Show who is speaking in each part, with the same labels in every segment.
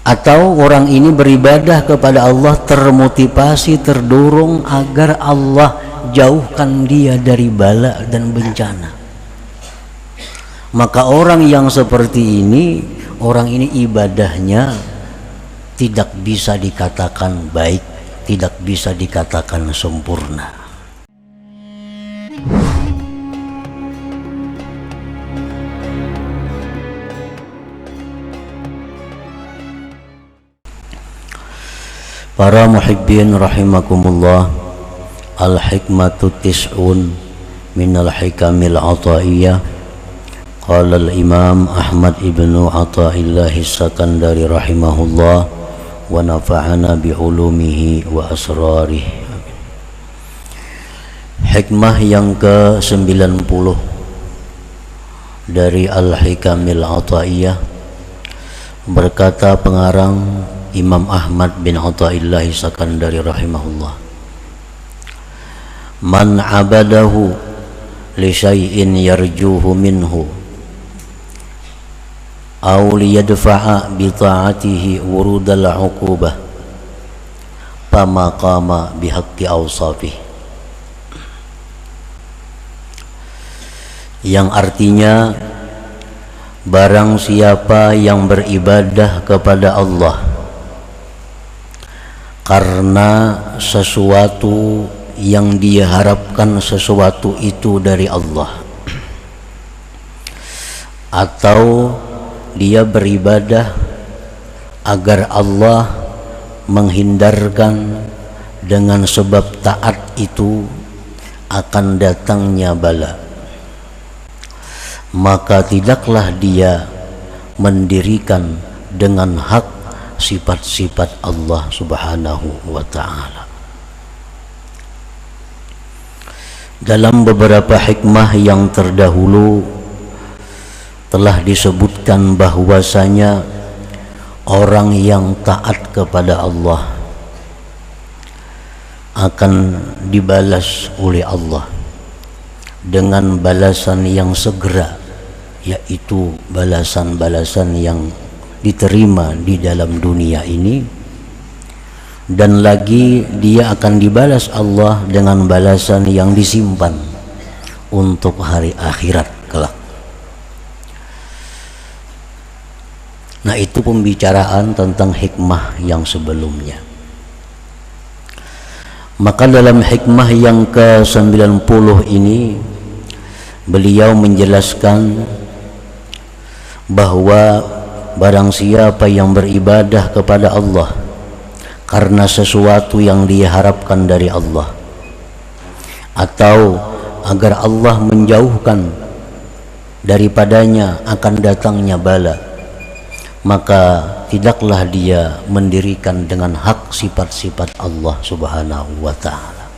Speaker 1: Atau orang ini beribadah kepada Allah termotivasi, terdorong agar Allah jauhkan dia dari bala dan bencana. Maka orang yang seperti ini, orang ini ibadahnya tidak bisa dikatakan baik, tidak bisa dikatakan sempurna. Para muhibbin rahimakumullah, al-hikmatu tis'un minal hikamil ataiyah. Qala al-imam Ahmad ibnu Athaillah as-Sakandari rahimahullah wa nafa'ana bi'ulumihi wa asrarih. Hikmah yang ke-90 dari al-hikamil ataiyah, berkata pengarang Imam Ahmad bin Athaillah Sakandari rahimahullah, man abadahu li syai'in yarjuhu minhu aw liyadfa'a bi ta'atihi wurudal 'uqubah fama qama bihaqqi awsafih. Yang artinya, barang siapa yang beribadah kepada Allah karena sesuatu yang dia harapkan sesuatu itu dari Allah, atau dia beribadah agar Allah menghindarkan dengan sebab taat itu akan datangnya bala, maka tidaklah dia mendirikan dengan hak sifat-sifat Allah subhanahu wa ta'ala. Dalam beberapa hikmah yang terdahulu telah disebutkan bahwasanya orang yang taat kepada Allah akan dibalas oleh Allah dengan balasan yang segera, yaitu balasan-balasan yang diterima di dalam dunia ini, dan lagi dia akan dibalas Allah dengan balasan yang disimpan untuk hari akhirat kelak. Nah, itu pembicaraan tentang hikmah yang sebelumnya. Maka dalam hikmah yang ke-90 ini beliau menjelaskan bahwa barang siapa yang beribadah kepada Allah karena sesuatu yang dia harapkan dari Allah, atau agar Allah menjauhkan daripadanya akan datangnya bala, maka tidaklah dia mendirikan dengan hak sifat-sifat Allah subhanahu wa ta'ala.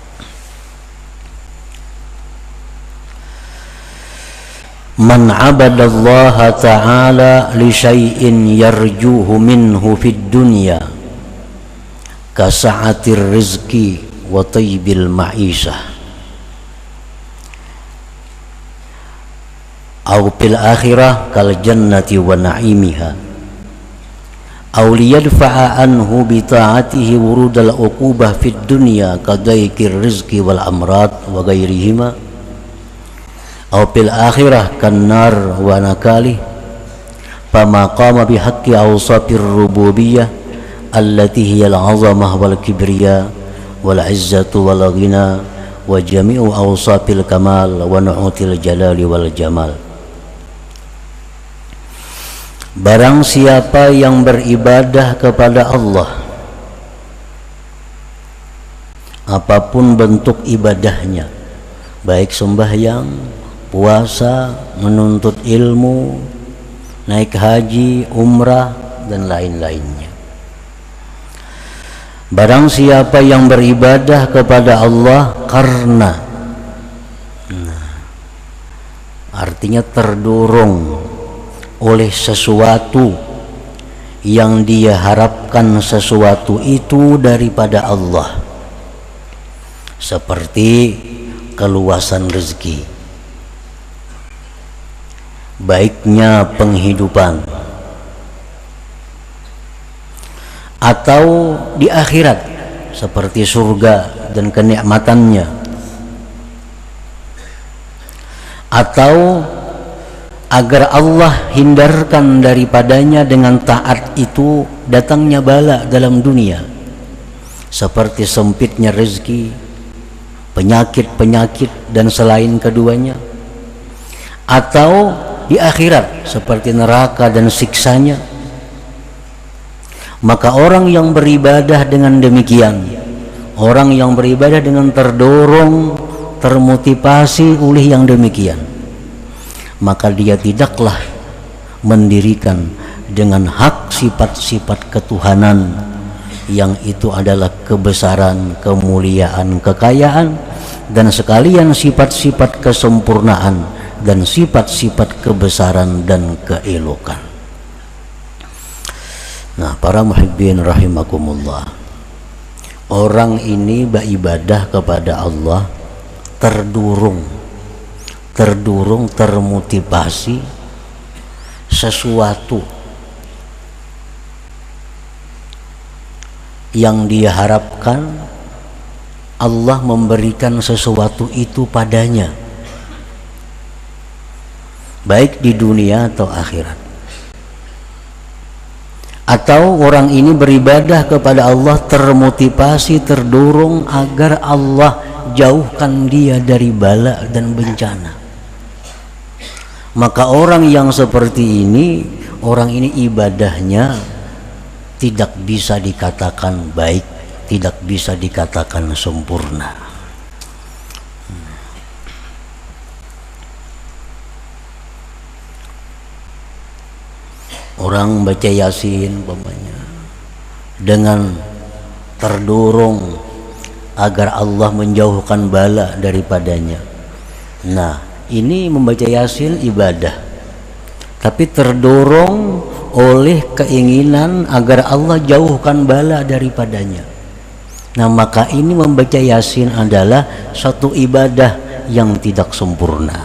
Speaker 1: Man abadallaha ta'ala li syai'in yarjuhu minhu fid dunya ka sa'atir rizqi wa tayyibil ma'isah aw fil akhirah kal jannati wa na'imiha aw liyadfa'a anhu bi ta'atihi wurudal uqubah fid dunya ka daykir rizqi wal amrad wa ghairihima aw fil akhirah kannar wa nakali fama qama bihaqqi awsafir rububiyyah allati hiya al-'azamah wal kibriya wal 'izzatu wal ghina wa jami'u awsafil kamal wa nu'util jalali wal jamal. Barang siapa yang beribadah kepada Allah, apapun bentuk ibadahnya, baik sembahyang, puasa, menuntut ilmu, naik haji, umrah, dan lain-lainnya. Barang siapa yang beribadah kepada Allah karena, artinya terdorong oleh sesuatu yang dia harapkan sesuatu itu daripada Allah, seperti keluasan rezeki, baiknya penghidupan, atau di akhirat seperti surga dan kenikmatannya, atau agar Allah hindarkan daripadanya dengan taat itu datangnya bala dalam dunia seperti sempitnya rezeki, penyakit-penyakit dan selain keduanya, atau di akhirat seperti neraka dan siksanya. Maka orang yang beribadah dengan demikian, orang yang beribadah dengan terdorong, termotivasi oleh yang demikian, maka dia tidaklah mendirikan dengan hak sifat-sifat ketuhanan yang itu adalah kebesaran, kemuliaan, kekayaan, dan sekalian sifat-sifat kesempurnaan dan sifat-sifat kebesaran dan keelokan. Nah, para muhibbin rahimakumullah, orang ini beribadah kepada Allah terdorong, termotivasi sesuatu yang dia harapkan Allah memberikan sesuatu itu padanya, baik di dunia atau akhirat. Atau orang ini beribadah kepada Allah termotivasi, terdorong agar Allah jauhkan dia dari bala dan bencana. Maka orang yang seperti ini, orang ini ibadahnya tidak bisa dikatakan baik, tidak bisa dikatakan sempurna. Orang baca Yasin umpamanya dengan terdorong agar Allah menjauhkan bala daripadanya. Nah, ini membaca Yasin ibadah, tapi terdorong oleh keinginan agar Allah jauhkan bala daripadanya. Nah, maka ini membaca Yasin adalah satu ibadah yang tidak sempurna,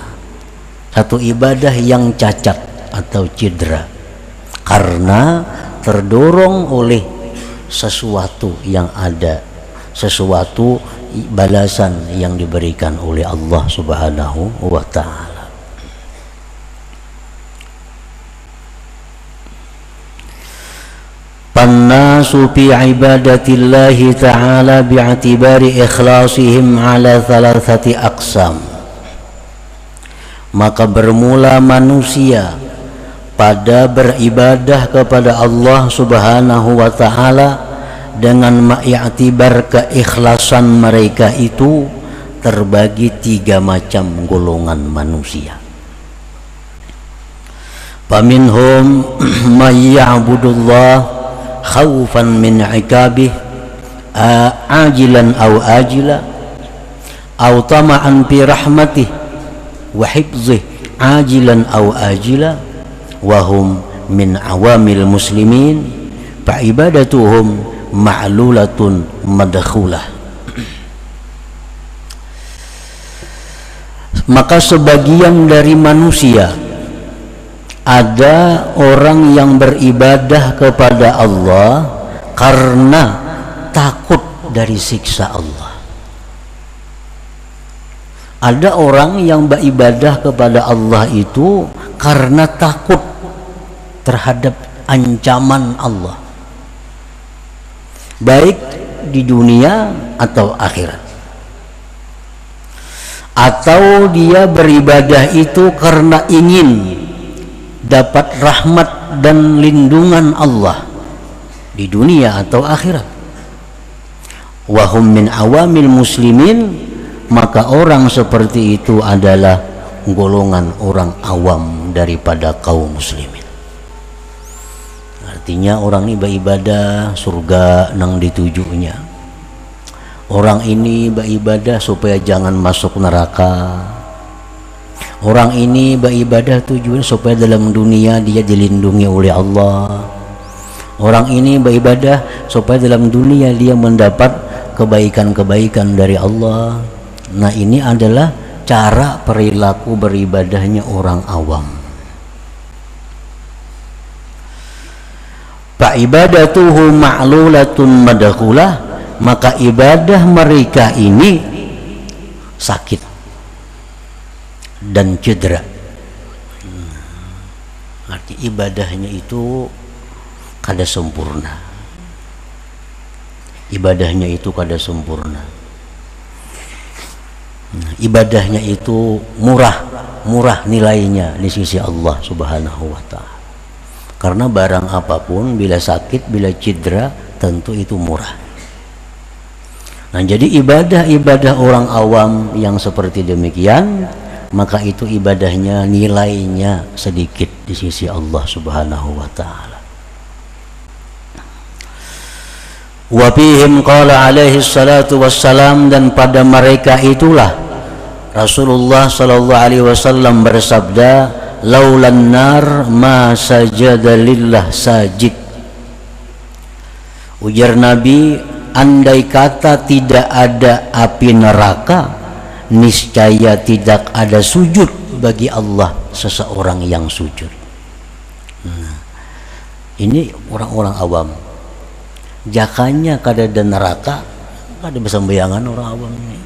Speaker 1: satu ibadah yang cacat atau cedera, karena terdorong oleh sesuatu yang ada, sesuatu balasan yang diberikan oleh Allah Subhanahu wa ta'ala. Pannasu fi ibadatillahi ta'ala bi'atibari ikhlasihim ala thalathati aqsam. Maka bermula manusia pada beribadah kepada Allah Subhanahu wa ta'ala dengan ma'iktibar keikhlasan mereka itu terbagi 3 macam golongan manusia. Faminhum may ya'budullah khawfan min 'iqabih ajilan aw ajila aw tama'an fi rahmatih wa hifzih ajilan aw ajila wahum min awamil muslimin fa ibadatuhum ma'lulatun madkhulah. Maka sebagian dari manusia, ada orang yang beribadah kepada Allah karena takut dari siksa Allah. Ada orang yang beribadah kepada Allah itu karena takut terhadap ancaman Allah, baik di dunia atau akhirat. Atau dia beribadah itu karena ingin dapat rahmat dan lindungan Allah di dunia atau akhirat. Wahum min awamil muslimin, maka orang seperti itu adalah golongan orang awam daripada kaum muslimin. Artinya orang ini beribadah surga nang ditujunya. Orang ini beribadah supaya jangan masuk neraka. Orang ini beribadah tujuan supaya dalam dunia dia dilindungi oleh Allah. Orang ini beribadah supaya dalam dunia dia mendapat kebaikan-kebaikan dari Allah. Nah, ini adalah cara perilaku beribadahnya orang awam. fa ibadatuhu ma'lulatun madakhulah, maka ibadah mereka ini sakit dan cedera. Arti ibadahnya itu kada sempurna, ibadahnya itu kada sempurna, ibadahnya itu murah nilainya di sisi Allah Subhanahu wa ta'ala. Karena barang apapun bila sakit, bila cedera, tentu itu murah. Nah, jadi ibadah orang awam yang seperti demikian, maka itu ibadahnya nilainya sedikit di sisi Allah Subhanahu wa ta'ala. Wa fihim qala alaihi salatu wassalam, dan pada mereka itulah Rasulullah sallallahu alaihi wasallam bersabda, laulan nar ma sajada lillah sajid. Ujar Nabi, andai kata tidak ada api neraka, niscaya tidak ada sujud bagi Allah seseorang yang sujud. Nah, ini orang-orang awam. Jakanya kada ada neraka, kada bisa bayangan orang awam ini.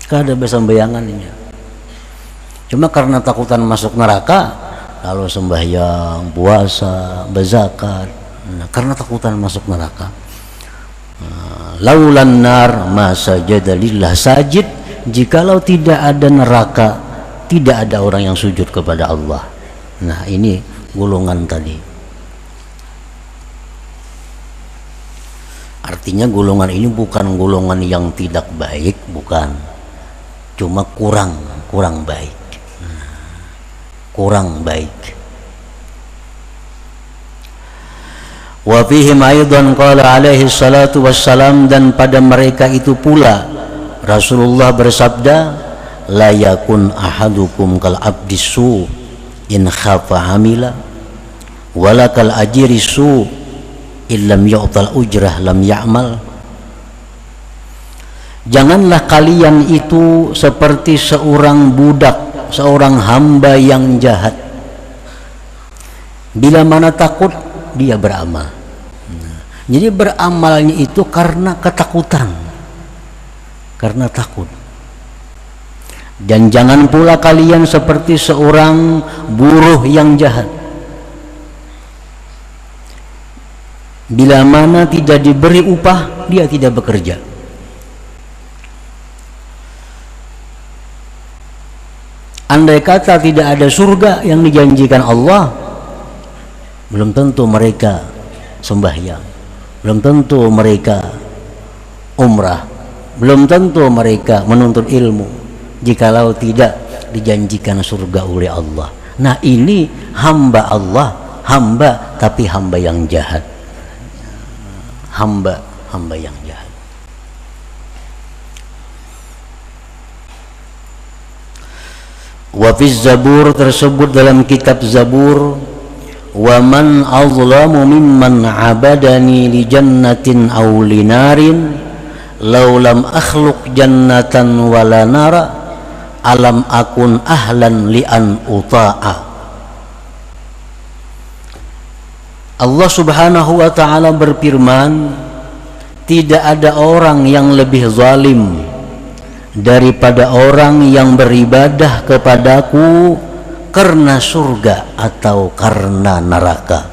Speaker 1: Kada bisa bayangan ini. Cuma karena takutan masuk neraka, lalu sembahyang, puasa, berzakat. Nah, karena takutan masuk neraka. Laulan nar ma sajada lillah sajid, jikalau tidak ada neraka, tidak ada orang yang sujud kepada Allah. Nah, ini golongan tadi. Artinya golongan ini bukan golongan yang tidak baik, bukan, cuma kurang baik, kurang baik. Wa fihim aidan qala alaihi salatu wassalam, dan pada mereka itu pula Rasulullah bersabda, la yakun ahadukum kal abdisu in khafa hamila wala kal ajirisu illam yu'tal ujrah lam ya'mal. Janganlah kalian itu seperti seorang budak, seorang hamba yang jahat. Bila mana takut, dia beramal. Jadi beramalnya itu karena ketakutan, karena takut. Dan jangan pula kalian seperti seorang buruh yang jahat. Bila mana tidak diberi upah, dia tidak bekerja. Andai kata tidak ada surga yang dijanjikan Allah, belum tentu mereka sembahyang, belum tentu mereka umrah, belum tentu mereka menuntut ilmu, jikalau tidak dijanjikan surga oleh Allah. Nah, ini hamba Allah, hamba tapi hamba yang jahat, hamba yang jahat. Wa fi Zabur, tersebut dalam kitab Zabur, wa man azlamu mimman abadani li jannatin aw li narin law lam akhluq jannatan wala nara alam akun ahlan li an uta'a. Allah Subhanahu wa ta'ala berfirman, tidak ada orang yang lebih zalim daripada orang yang beribadah kepadaku karena surga atau karena neraka.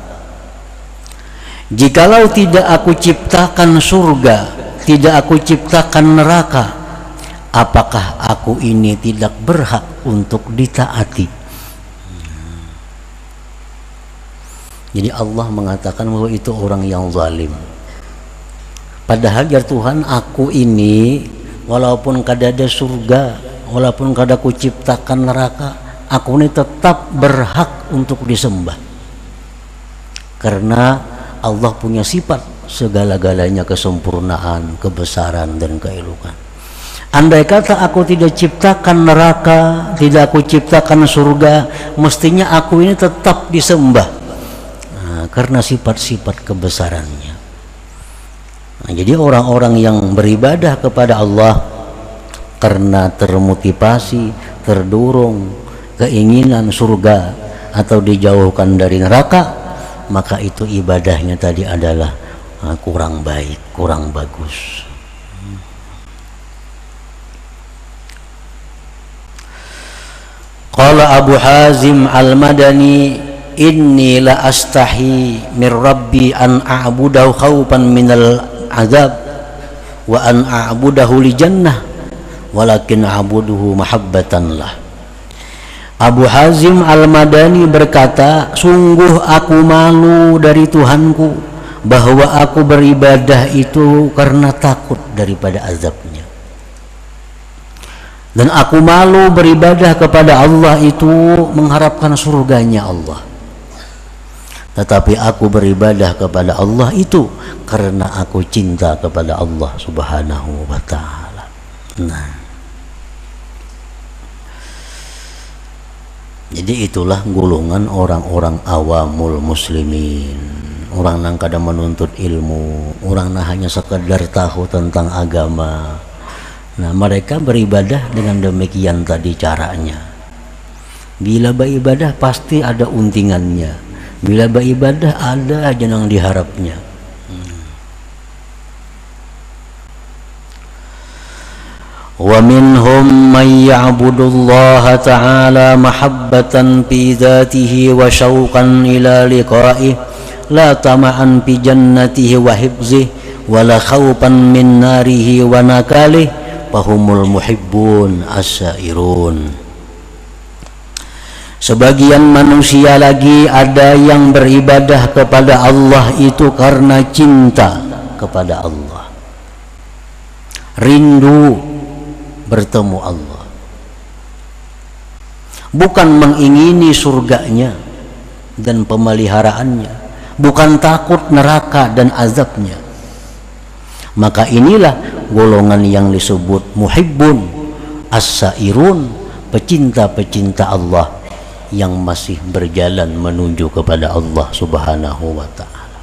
Speaker 1: Jikalau tidak aku ciptakan surga, tidak aku ciptakan neraka, apakah aku ini tidak berhak untuk ditaati? Jadi Allah mengatakan bahwa itu orang yang zalim. Padahal ya Tuhan, aku ini walaupun kada ada surga, walaupun kada aku ciptakan neraka, aku ini tetap berhak untuk disembah. Karena Allah punya sifat segala-galanya kesempurnaan, kebesaran dan keelokan. Andai kata aku tidak ciptakan neraka, tidak aku ciptakan surga, mestinya aku ini tetap disembah. Karena sifat-sifat kebesarannya. Nah, jadi orang-orang yang beribadah kepada Allah karena termotivasi, terdorong keinginan surga atau dijauhkan dari neraka, maka itu ibadahnya tadi adalah kurang baik, kurang bagus. Qala Abu Hazim Al-Madani, inni la astahi min rabbi an a'budahu khawfan minal azab wa an a'budahu li jannah walakin a'buduhu mahabbatan lah. Abu Hazim Al-Madani berkata, sungguh aku malu dari Tuhanku bahwa aku beribadah itu karena takut daripada azabnya, dan aku malu beribadah kepada Allah itu mengharapkan surganya Allah. Tetapi aku beribadah kepada Allah itu karena aku cinta kepada Allah Subhanahu wa ta'ala. Nah, jadi itulah golongan orang-orang awamul muslimin, orang yang kadang menuntut ilmu, orang yang hanya sekedar tahu tentang agama. Nah, mereka beribadah dengan demikian tadi caranya. Bila beribadah pasti ada untingannya. Bila beribadah ada aja yang diharapnya. Wa minhum man ya'budullaha ta'ala mahabbatan fi dzatihi wa syauqan ila liqa'ihi la tama'an fi jannatihi wa hifzihi wa la khawfan min narihi wa nakalihi fahumul muhibbun as-sairun. Sebagian manusia lagi ada yang beribadah kepada Allah itu karena cinta kepada Allah, rindu bertemu Allah, bukan mengingini surganya dan pemeliharaannya, bukan takut neraka dan azabnya. Maka inilah golongan yang disebut muhibbun as-sairun, pecinta-pecinta Allah yang masih berjalan menuju kepada Allah Subhanahu wa ta'ala.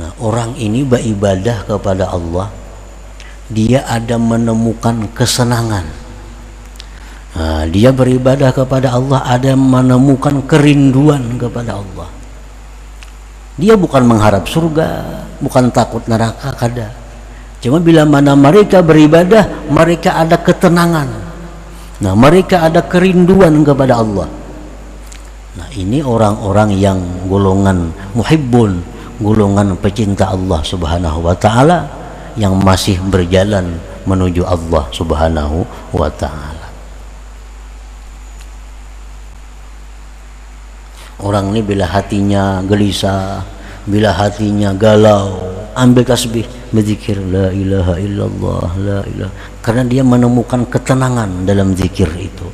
Speaker 1: Nah, orang ini beribadah kepada Allah, dia ada menemukan kesenangan. Nah, dia beribadah kepada Allah ada menemukan kerinduan kepada Allah. Dia bukan mengharap surga, bukan takut neraka kada. Cuma bila mana mereka beribadah, mereka ada ketenangan. Nah, mereka ada kerinduan kepada Allah. Nah, ini orang-orang yang golongan muhibbun, golongan pecinta Allah Subhanahu wa ta'ala yang masih berjalan menuju Allah Subhanahu wa ta'ala. Orang ini bila hatinya gelisah, bila hatinya galau, ambil tasbih, berzikir la ilaha illallah, la ilaha, karena dia menemukan ketenangan dalam zikir itu.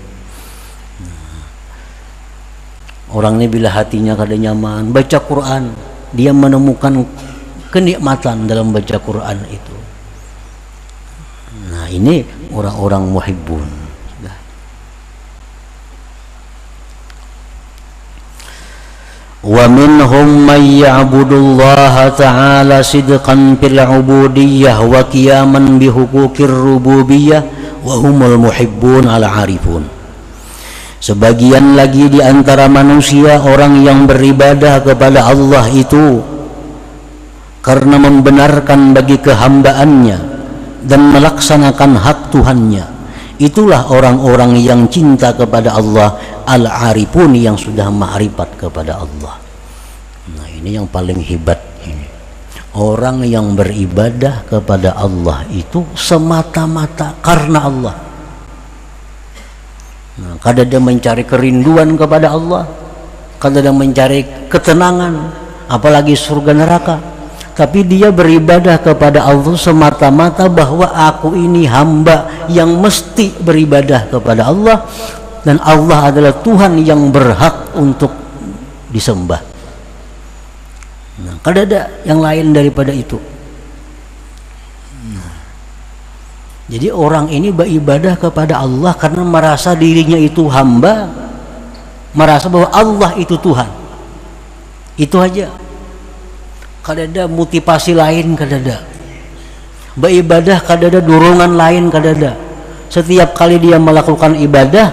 Speaker 1: Orang ini bila hatinya kada nyaman, baca Quran, dia menemukan kenikmatan dalam baca Quran itu. Nah, ini orang-orang muhibbun. Wa minhum man ya'budullaha ta'ala sidqan fil 'ubudiyyah wa qiyaman bi huquqir rububiyyah wa humul muhibbun al 'arifun. Sebagian lagi di antara manusia orang yang beribadah kepada Allah itu karena membenarkan bagi kehambaannya dan melaksanakan hak Tuhannya. Itulah orang-orang yang cinta kepada Allah, al-arifun, yang sudah ma'rifat kepada Allah. Nah, ini yang paling hebat ini. Orang yang beribadah kepada Allah itu semata-mata karena Allah. Nah, kadang dia mencari kerinduan kepada Allah, kadang dia mencari ketenangan, apalagi surga neraka. Tapi dia beribadah kepada Allah semata-mata bahwa aku ini hamba yang mesti beribadah kepada Allah, dan Allah adalah Tuhan yang berhak untuk disembah. Nah, kadang ada yang lain daripada itu. Jadi orang ini beribadah kepada Allah karena merasa dirinya itu hamba, merasa bahwa Allah itu Tuhan. Itu aja. Kada ada motivasi lain, kada ada. Beribadah kada ada dorongan lain, kada ada. Setiap kali dia melakukan ibadah,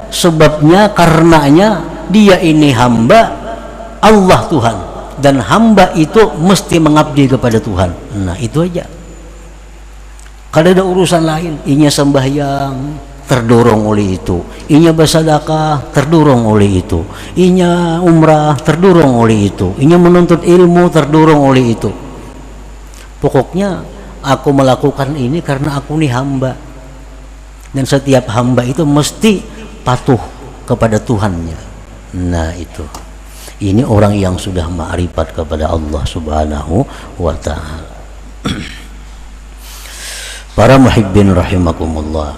Speaker 1: sebabnya karenanya dia ini hamba Allah Tuhan, dan hamba itu mesti mengabdi kepada Tuhan. Nah itu aja. Kalau ada urusan lain, inya sembahyang terdorong oleh itu, inya bersedekah terdorong oleh itu, inya umrah terdorong oleh itu, inya menuntut ilmu terdorong oleh itu. Pokoknya aku melakukan ini karena aku nih hamba, dan setiap hamba itu mesti patuh kepada Tuhannya. Nah itu, ini orang yang sudah ma'rifat kepada Allah Subhanahu wa ta'ala. Para muhibbin rahimakumullah,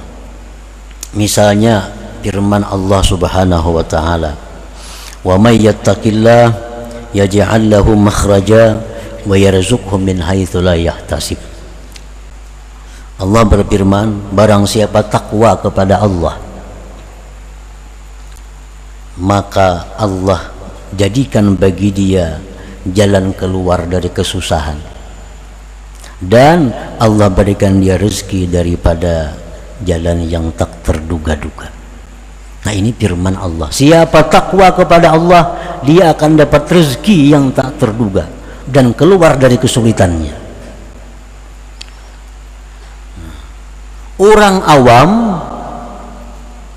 Speaker 1: misalnya firman Allah Subhanahu wa ta'ala, wa may yattaqillah yaj'al lahu makhraja wa yarzuqhu min haitsu la yahtasib. Allah berfirman, barang siapa takwa kepada Allah, maka Allah jadikan bagi dia jalan keluar dari kesusahan, dan Allah berikan dia rezeki daripada jalan yang tak terduga-duga. Nah ini firman Allah, siapa takwa kepada Allah, dia akan dapat rezeki yang tak terduga dan keluar dari kesulitannya. Orang awam,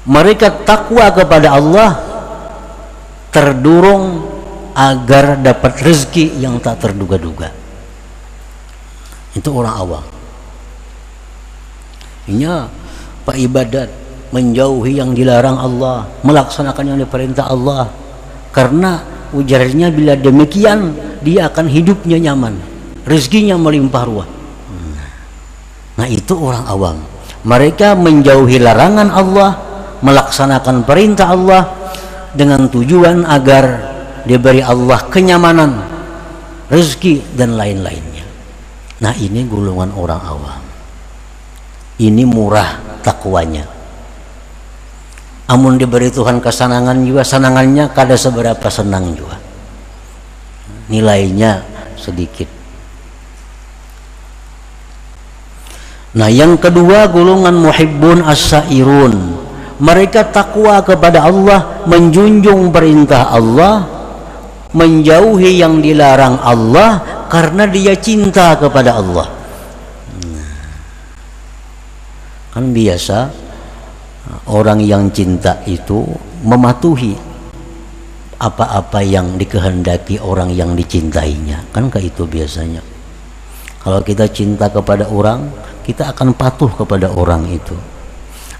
Speaker 1: mereka takwa kepada Allah terdorong agar dapat rezeki yang tak terduga-duga. Itu orang awam. Inya pak ibadat, menjauhi yang dilarang Allah, melaksanakan yang diperintah Allah, karena ujarnya bila demikian dia akan hidupnya nyaman, rezekinya melimpah ruah. Nah itu orang awam. Mereka menjauhi larangan Allah, melaksanakan perintah Allah dengan tujuan agar diberi Allah kenyamanan, rezeki dan lain-lainnya. Nah ini golongan orang awam. Ini murah takwanya. Amun diberi Tuhan kesenangan juga, senangannya kada seberapa senang juga, nilainya sedikit. Nah yang kedua, golongan muhibbun as-sairun, mereka takwa kepada Allah, menjunjung perintah Allah, menjauhi yang dilarang Allah karena dia cinta kepada Allah. Kan biasa orang yang cinta itu mematuhi apa-apa yang dikehendaki orang yang dicintainya, kan kayak itu biasanya. Kalau kita cinta kepada orang, kita akan patuh kepada orang itu.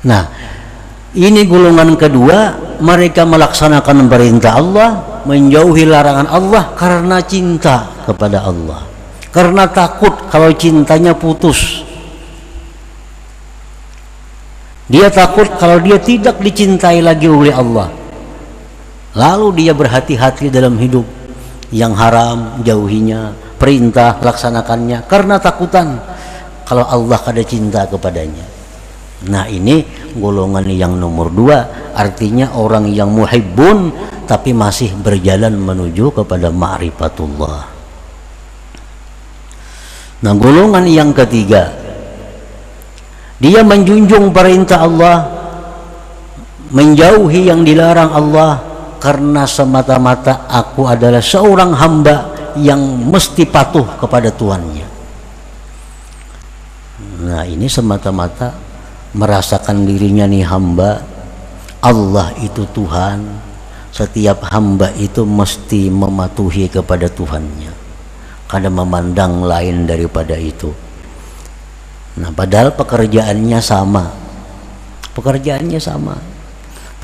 Speaker 1: Nah ini golongan kedua, mereka melaksanakan perintah Allah, menjauhi larangan Allah karena cinta kepada Allah, karena takut kalau cintanya putus. Dia takut kalau dia tidak dicintai lagi oleh Allah, lalu dia berhati-hati dalam hidup, yang haram jauhinya, perintah laksanakannya, karena takutan kalau Allah kada cinta kepadanya. Nah ini golongan yang nomor dua, artinya orang yang muhibbun tapi masih berjalan menuju kepada ma'rifatullah. Nah golongan yang ketiga, dia menjunjung perintah Allah, menjauhi yang dilarang Allah karena semata-mata aku adalah seorang hamba yang mesti patuh kepada Tuhannya. Nah ini semata-mata merasakan dirinya nih hamba, Allah itu Tuhan, setiap hamba itu mesti mematuhi kepada Tuhannya, kada memandang lain daripada itu. Nah padahal pekerjaannya sama,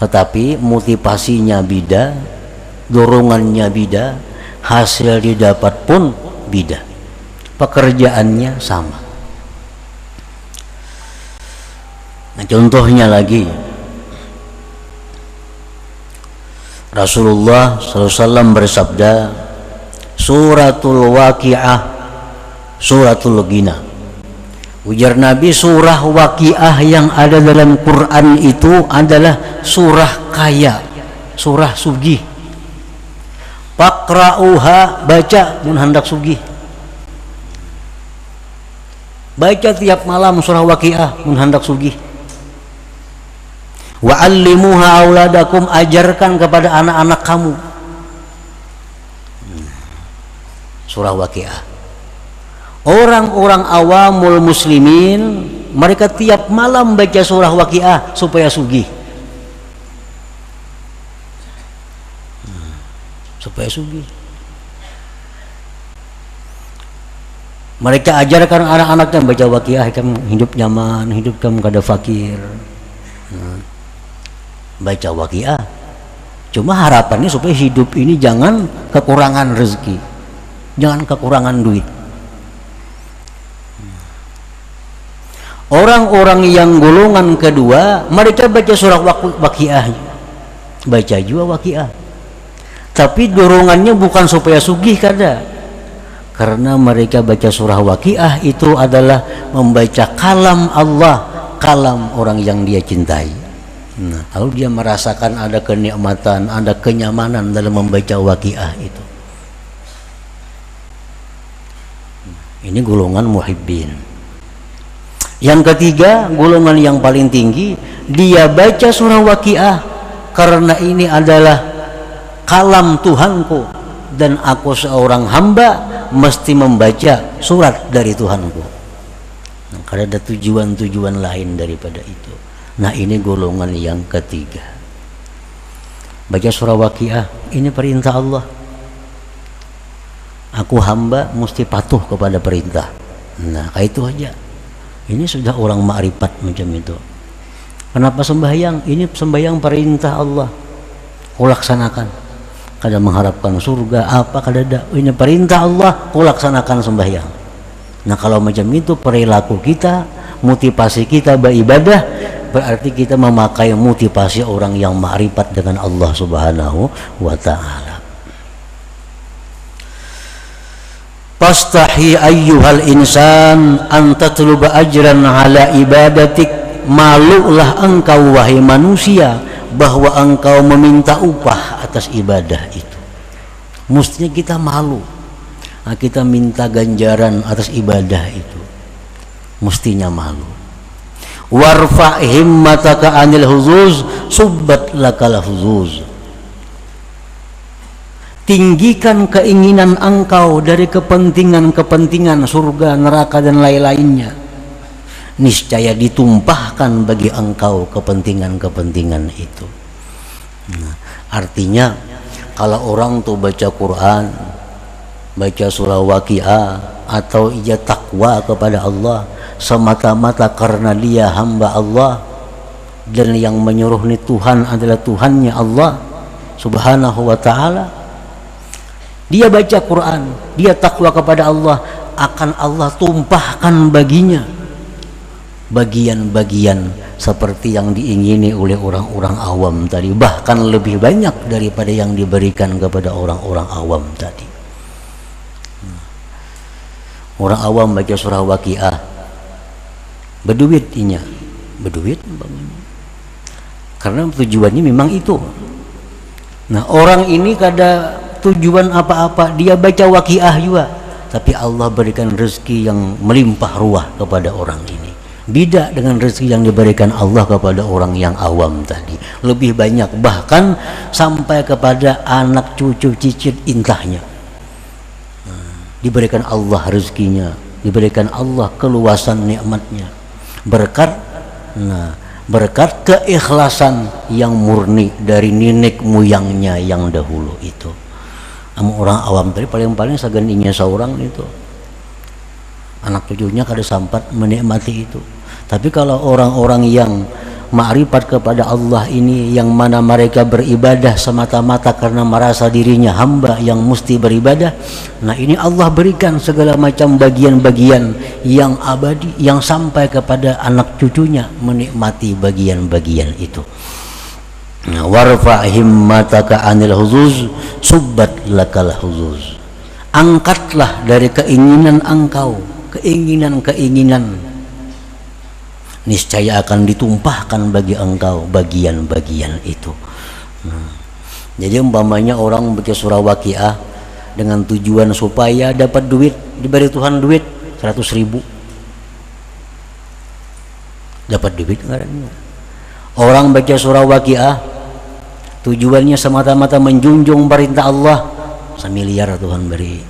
Speaker 1: tetapi motivasinya beda, dorongannya beda, hasil didapat pun beda, pekerjaannya sama. Nah, contohnya lagi, Rasulullah SAW bersabda, suratul waqi'ah, suratul ghina. Ujar Nabi, surah waqi'ah yang ada dalam Quran itu adalah surah kaya, surah sugih. Faqra'uha, baca mun hendak sugih. Baca tiap malam surah waqi'ah mun hendak sugih. Wa'allimuha auladakum, ajarkan kepada anak-anak kamu. surah Waqiah. Orang-orang awamul muslimin mereka tiap malam baca surah Waqiah supaya sugih. Supaya sugih. Mereka ajarkan anak-anaknya baca Waqiah, kamu hidup nyaman, hidup kamu kada fakir. Baca Waqiah. Cuma harapannya supaya hidup ini jangan kekurangan rezeki, jangan kekurangan duit. Orang-orang yang golongan kedua, mereka baca surah Waqiah, baca juga Waqiah, tapi dorongannya bukan supaya sugih kada, karena mereka baca surah Waqiah itu adalah membaca kalam Allah, kalam orang yang dia cintai. Nah, lalu dia merasakan ada kenikmatan, ada kenyamanan dalam membaca Waqiah itu. Ini golongan muhibbin. Yang ketiga, golongan yang paling tinggi, dia baca surah Waqiah karena ini adalah kalam Tuhanku dan aku seorang hamba mesti membaca surat dari Tuhanku. Nah, karena ada tujuan-tujuan lain daripada itu. Nah, ini golongan yang ketiga. Baca surah Waqiah, ini perintah Allah. Aku hamba mesti patuh kepada perintah. Nah, kayak itu aja. Ini sudah orang ma'rifat macam itu. Kenapa sembahyang? Ini sembahyang perintah Allah. Kau laksanakan. Kada mengharapkan surga apa kada ada. Ini perintah Allah, kau laksanakan sembahyang. Nah, kalau macam itu perilaku kita, motivasi kita beribadah, berarti kita memakai motivasi orang yang ma'rifat dengan Allah Subhanahu wa ta'ala. Fastahi ayyuhal insan an tatluba ajran ala ibadatik. Malulah engkau wahai manusia bahwa engkau meminta upah atas ibadah itu. Mestinya kita malu. Nah, kita minta ganjaran atas ibadah itu. Mestinya malu. Warfa' himmataka anil huzuz subbat lakal huzuz. Tinggikan keinginan engkau dari kepentingan-kepentingan surga, neraka dan lain-lainnya. Niscaya ditumpahkan bagi engkau kepentingan-kepentingan itu. Nah, artinya kalau orang tuh baca Quran, baca surah Waqiah, atau ia takwa kepada Allah semata-mata karena dia hamba Allah dan yang menyuruh ni Tuhan adalah Tuhannya Allah Subhanahu wa ta'ala, dia baca Quran, dia takwa kepada Allah, akan Allah tumpahkan baginya bagian-bagian seperti yang diingini oleh orang-orang awam tadi, bahkan lebih banyak daripada yang diberikan kepada orang-orang awam tadi. Orang awam baca surah Waqiah berduit inya, berduit karena tujuannya memang itu. Nah, orang ini kada tujuan apa-apa, dia baca Waqiah juga, tapi Allah berikan rezeki yang melimpah ruah kepada orang ini. Beda dengan rezeki yang diberikan Allah kepada orang yang awam tadi, lebih banyak, bahkan sampai kepada anak cucu cicit intahnya. Diberikan Allah rezekinya, diberikan Allah keluasan nikmatnya, berkat keikhlasan yang murni dari nenek moyangnya yang dahulu itu. Orang awam tadi paling-paling saganinya seorang itu, anak cucunya kada sampat menikmati itu. Tapi kalau orang-orang yang ma'rifat kepada Allah ini, yang mana mereka beribadah semata-mata karena merasa dirinya hamba yang mesti beribadah, nah ini Allah berikan segala macam bagian-bagian yang abadi, yang sampai kepada anak cucunya menikmati bagian-bagian itu. Nah, warfa' himmataka anil huzuz subbat lakal huzuz. Angkatlah dari keinginan engkau, keinginan-keinginan, niscaya akan ditumpahkan bagi engkau bagian-bagian itu. Jadi umpamanya orang baca surah Waqiah dengan tujuan supaya dapat duit, diberi Tuhan duit 100.000, dapat duit enggak? Orang baca surah Waqiah tujuannya semata-mata menjunjung perintah Allah, 1 miliar Tuhan beri.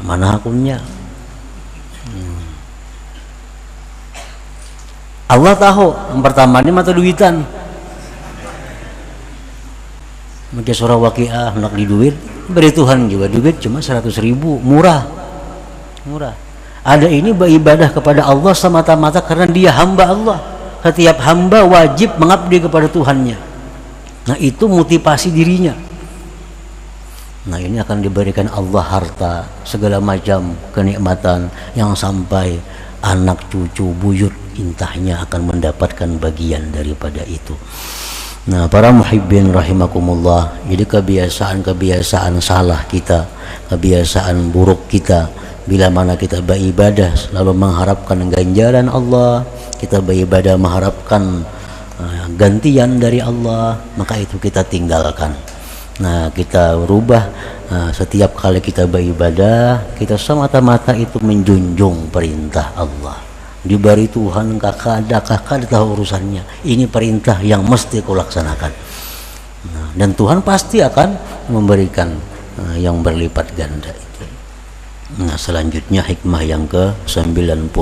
Speaker 1: Mana akunnya? Allah tahu yang pertama ini mata duitan. Macam surah Waqiah nak di duit, beri Tuhan juga duit cuma 100.000, murah. Ada ini beribadah kepada Allah semata-mata karena dia hamba Allah. Setiap hamba wajib mengabdi kepada Tuhannya. Nah itu motivasi dirinya. Nah ini akan diberikan Allah harta, segala macam kenikmatan yang sampai anak cucu buyut intahnya akan mendapatkan bagian daripada itu. Nah para muhibbin rahimakumullah, jadi kebiasaan salah kita, kebiasaan buruk kita, bila mana kita beribadah selalu mengharapkan ganjaran Allah, kita beribadah mengharapkan gantian dari Allah, maka itu kita tinggalkan. Nah kita rubah, setiap kali kita beribadah kita semata-mata itu menjunjung perintah Allah. Diberi Tuhan kakak ada tahu urusannya, ini perintah yang mesti kau laksanakan. Nah, dan Tuhan pasti akan memberikan yang berlipat ganda itu. Nah selanjutnya hikmah yang ke-91.